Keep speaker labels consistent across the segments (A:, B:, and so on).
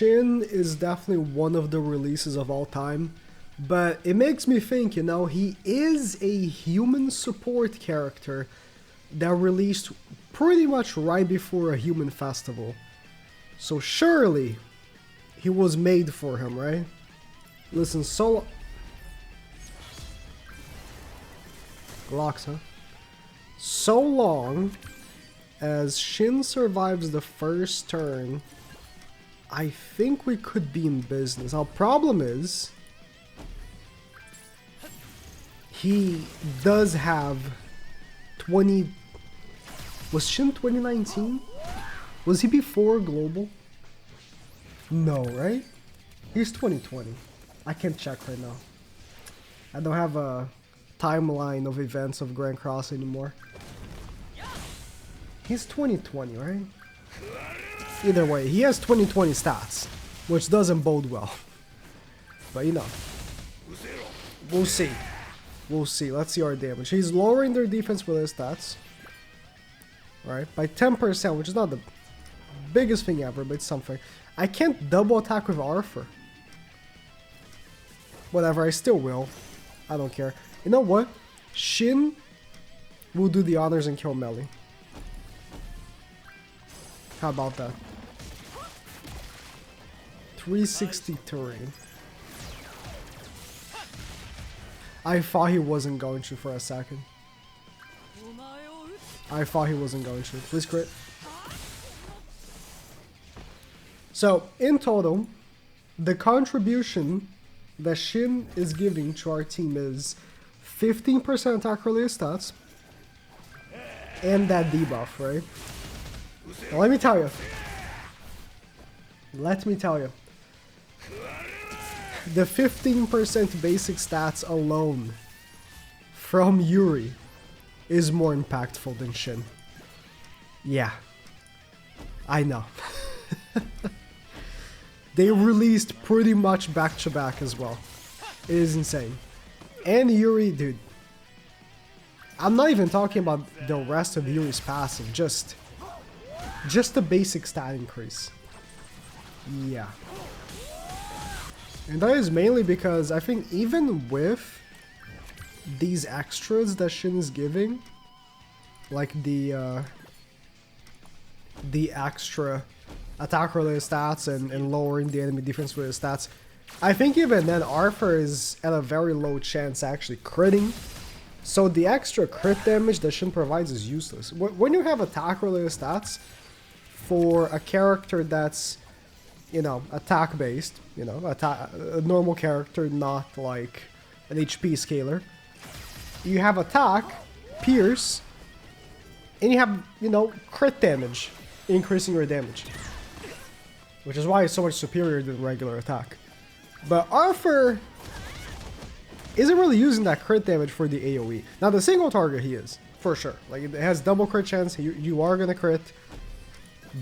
A: Shin is definitely one of the releases of all time, but it makes me think, you know, he is a human support character that released pretty much right before a human festival. So surely he was made for him, right? Listen, so... Locks, huh? So long as Shin survives the first turn, I think we could be in business. Our problem is he does have 20... Was Shin 2019? Was he before Global? No, right? He's 2020. I can't check right now. I don't have a timeline of events of Grand Cross anymore. He's 2020, right? Either way, he has 2020 stats, which doesn't bode well. But you know, we'll see. We'll see. Let's see our damage. He's lowering their defense with his stats. Right? By 10%, which is not the biggest thing ever, but it's something. I can't double attack with Arthur. Whatever, I still will. I don't care. You know what? Shin will do the honors and kill Melly. How about that? 363. I thought he wasn't going to for a second. I thought he wasn't going to. Please crit. So, in total, the contribution that Shin is giving to our team is 15% attack related stats and that debuff, right? Now, let me tell you. The 15% basic stats alone from Yuri is more impactful than Shin. Yeah. I know. They released pretty much back to back as well. It is insane. And Yuri, dude. I'm not even talking about the rest of Yuri's passive, just the basic stat increase. Yeah. And that is mainly because I think even with these extras that Shin is giving, like the extra attack related stats and lowering the enemy defense related stats, I think even then Arthur is at a very low chance actually critting. So the extra crit damage that Shin provides is useless. When you have attack related stats for a character that's, you know, attack based, you know, a normal character, not like an HP scaler, you have attack, pierce, and you have, you know, crit damage, increasing your damage. Which is why it's so much superior than regular attack. But Arthur isn't really using that crit damage for the AoE. Now the single target he is, for sure. Like it has double crit chance, you are gonna crit.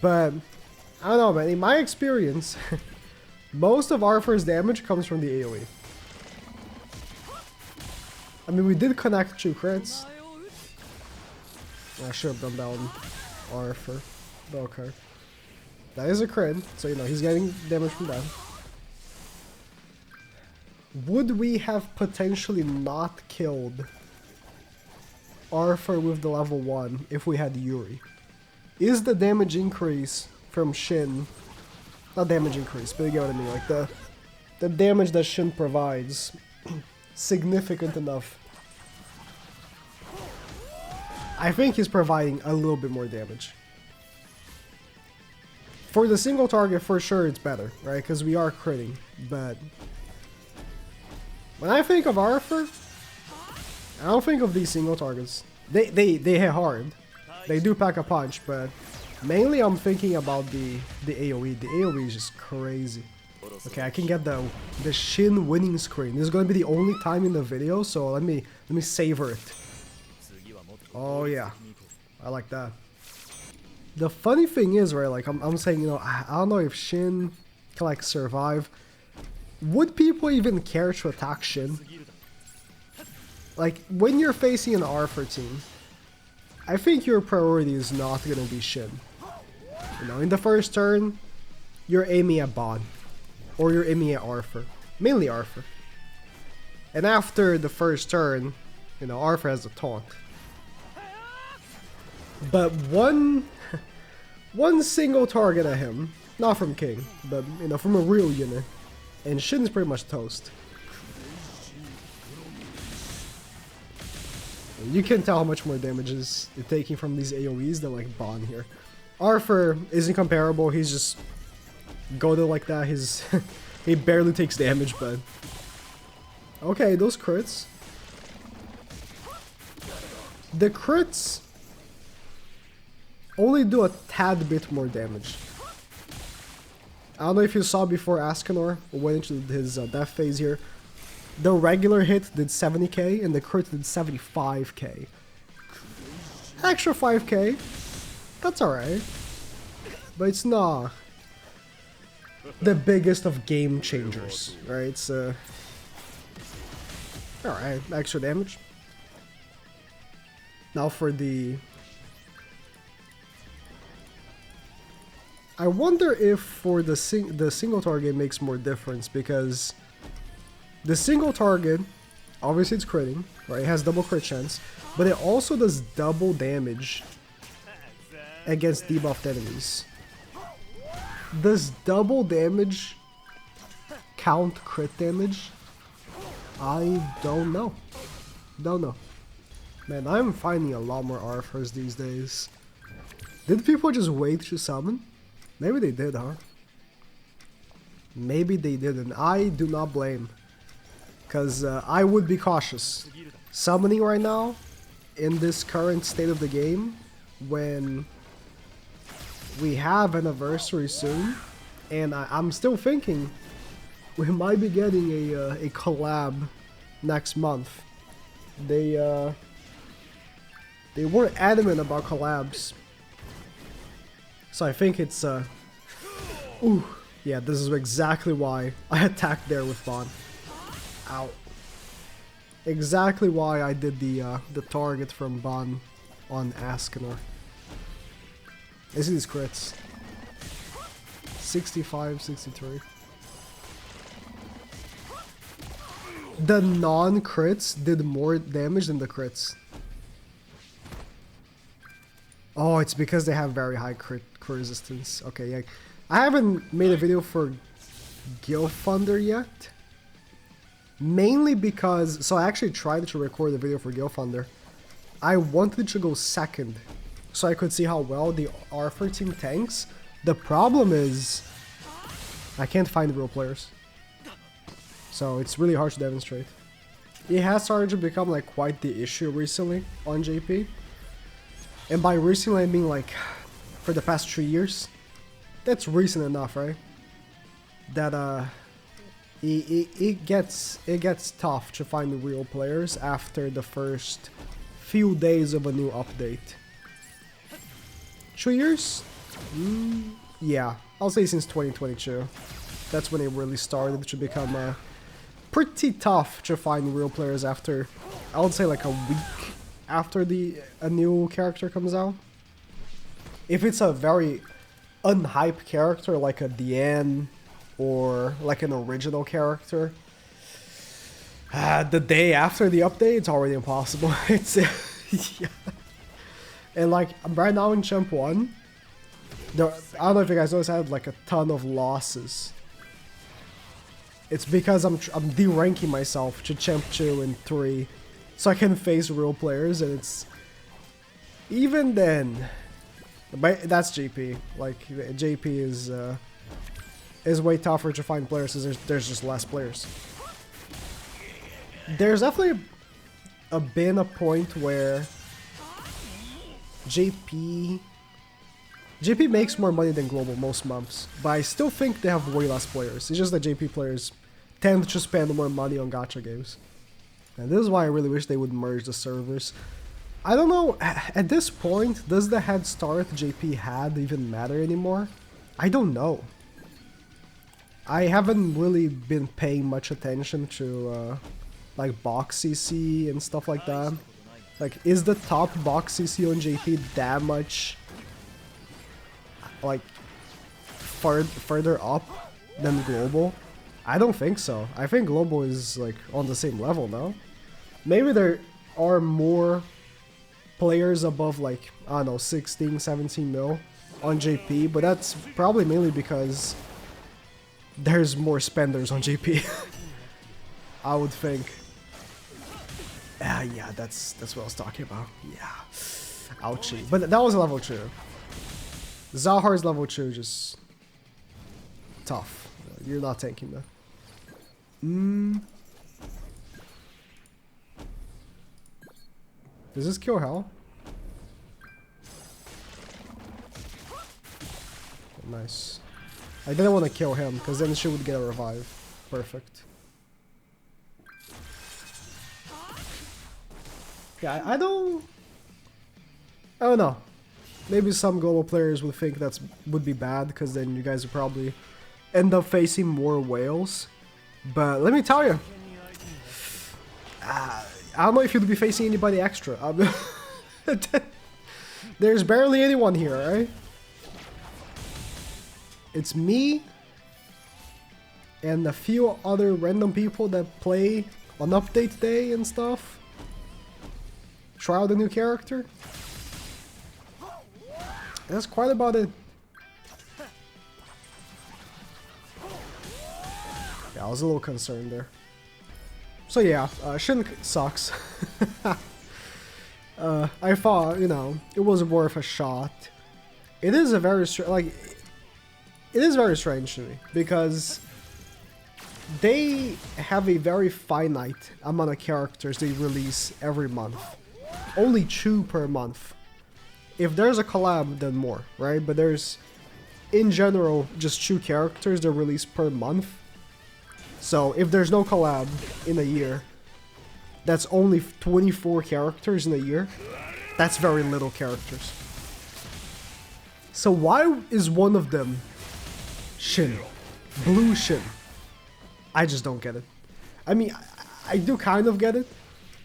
A: But, I don't know man, in my experience, most of Arthur's damage comes from the AoE. I mean, we did connect 2 crits. I should have done that on Arthur. But okay. That is a crit, so you know, he's getting damage from that. Would we have potentially not killed Arthur with the level 1 if we had Yuri? Is the damage increase from Shin, not damage increase, but you get what I mean, like the damage that Shin provides significant enough? I think he's providing a little bit more damage. For the single target, for sure it's better, right? Because we are critting, but when I think of Arthur, I don't think of these single targets. They hit hard. They do pack a punch, but mainly I'm thinking about the AoE. The AoE is just crazy. Okay, I can get the Shin winning screen. This is going to be the only time in the video, so let me savor it. Oh yeah, I like that. The funny thing is, right, like I'm saying, you know, I don't know if Shin can like survive. Would people even care to attack Shin? Like, when you're facing an Arthur team, I think your priority is not gonna be Shin. You know, in the first turn, you're aiming at Bond. Or you're aiming at Arthur. Mainly Arthur. And after the first turn, you know, Arthur has a taunt. But one single target at him, not from King, but you know, from a real unit, and Shin's pretty much toast. You can tell how much more damage is taking from these AoEs than like Bond here. Arthur isn't comparable, he's just goaded like that, he barely takes damage, but okay, those crits. The crits only do a tad bit more damage. I don't know if you saw before Ascanor went into his death phase here. The regular hit did 70k and the crit did 75k. Extra 5k, that's alright. But it's not the biggest of game changers, right? It's alright, extra damage. Now for the... I wonder if for the single target makes more difference, because the single target, obviously it's critting, right? It has double crit chance, but it also does double damage against debuffed enemies. Does double damage count crit damage? I don't know. Don't know. Man, I'm finding a lot more Arthurs these days. Did people just wait to summon? Maybe they did, huh? Maybe they didn't. I do not blame. Because I would be cautious. Summoning right now, in this current state of the game, when we have an anniversary soon, and I'm still thinking we might be getting a collab next month. They were adamant about collabs. So I think it's, ooh, yeah, this is exactly why I attacked there with Bond. Ow. Exactly why I did the target from Bond on Ascanor. I see these crits. 65, 63. The non-crits did more damage than the crits. Oh, it's because they have very high crit resistance. Okay, yeah. I haven't made a video for Gilthunder yet. Mainly because... So I actually tried to record a video for Gilthunder. I wanted to go second, so I could see how well the Arthur team tanks. The problem is... I can't find real players. So it's really hard to demonstrate. It has started to become like quite the issue recently on JP. And by recently I mean like for the past 3 years. That's recent enough, right? That it gets tough to find real players after the first few days of a new update. 2 years? Yeah, I'll say since 2022. That's when it really started to become pretty tough to find real players after, I would say like a week after a new character comes out. If it's a very unhyped character like a Diane or like an original character, the day after the update it's already impossible. It's yeah. And like right now in Champ 1, I don't know if you guys noticed, I had like a ton of losses. It's because I'm deranking myself to Champ 2 and 3 so I can face real players, and it's... Even then... But that's JP. Like, JP is way tougher to find players because there's just less players. There's definitely been a point where JP makes more money than Global most months, but I still think they have way less players. It's just that JP players tend to spend more money on gacha games. And this is why I really wish they would merge the servers. I don't know, at this point, does the head start JP had even matter anymore? I don't know. I haven't really been paying much attention to like box CC and stuff like that. Like, is the top box CC on JP that much like further up than global? I don't think so. I think global is like on the same level now. Maybe there are more players above like, I don't know, 16, 17 mil on JP, but that's probably mainly because there's more spenders on JP. I would think. Yeah, that's what I was talking about. Yeah. Ouchie. But that was a level 2. Zahar's level 2 just tough. You're not tanking that. Does this kill Hell? Nice. I didn't want to kill him because then she would get a revive. Perfect. Yeah, I don't know. Maybe some global players would think would be bad because then you guys would probably end up facing more whales. But let me tell you, I don't know if you'd be facing anybody extra. There's barely anyone here, right? It's me and a few other random people that play on update day and stuff. Try out a new character. That's quite about it. Yeah, I was a little concerned there. So yeah, Shin sucks. I thought, you know, it was worth a shot. It is a very it is very strange to me because they have a very finite amount of characters they release every month. Only 2 per month. If there's a collab, then more, right? But there's, in general, just 2 characters they release per month. So if there's no collab in a year, that's only 24 characters in a year. That's very little characters. So why is one of them Shin? Blue Shin. I just don't get it. I mean, I do kind of get it.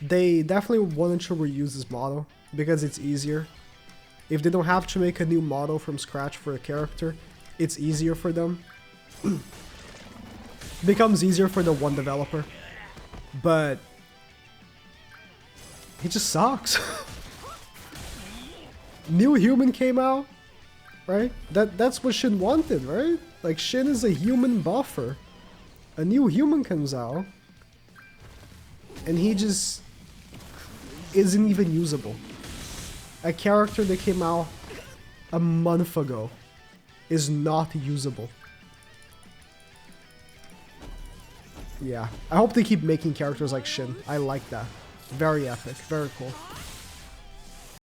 A: They definitely wanted to reuse this model because it's easier. If they don't have to make a new model from scratch for a character, it's easier for them. Becomes easier for the one developer. But he just sucks. New Human came out, right? That's what Shin wanted, right? Like, Shin is a human buffer. A new human comes out, and he just isn't even usable. A character that came out a month ago is not usable. Yeah, I hope they keep making characters like Shin. I like that. Very epic, very cool.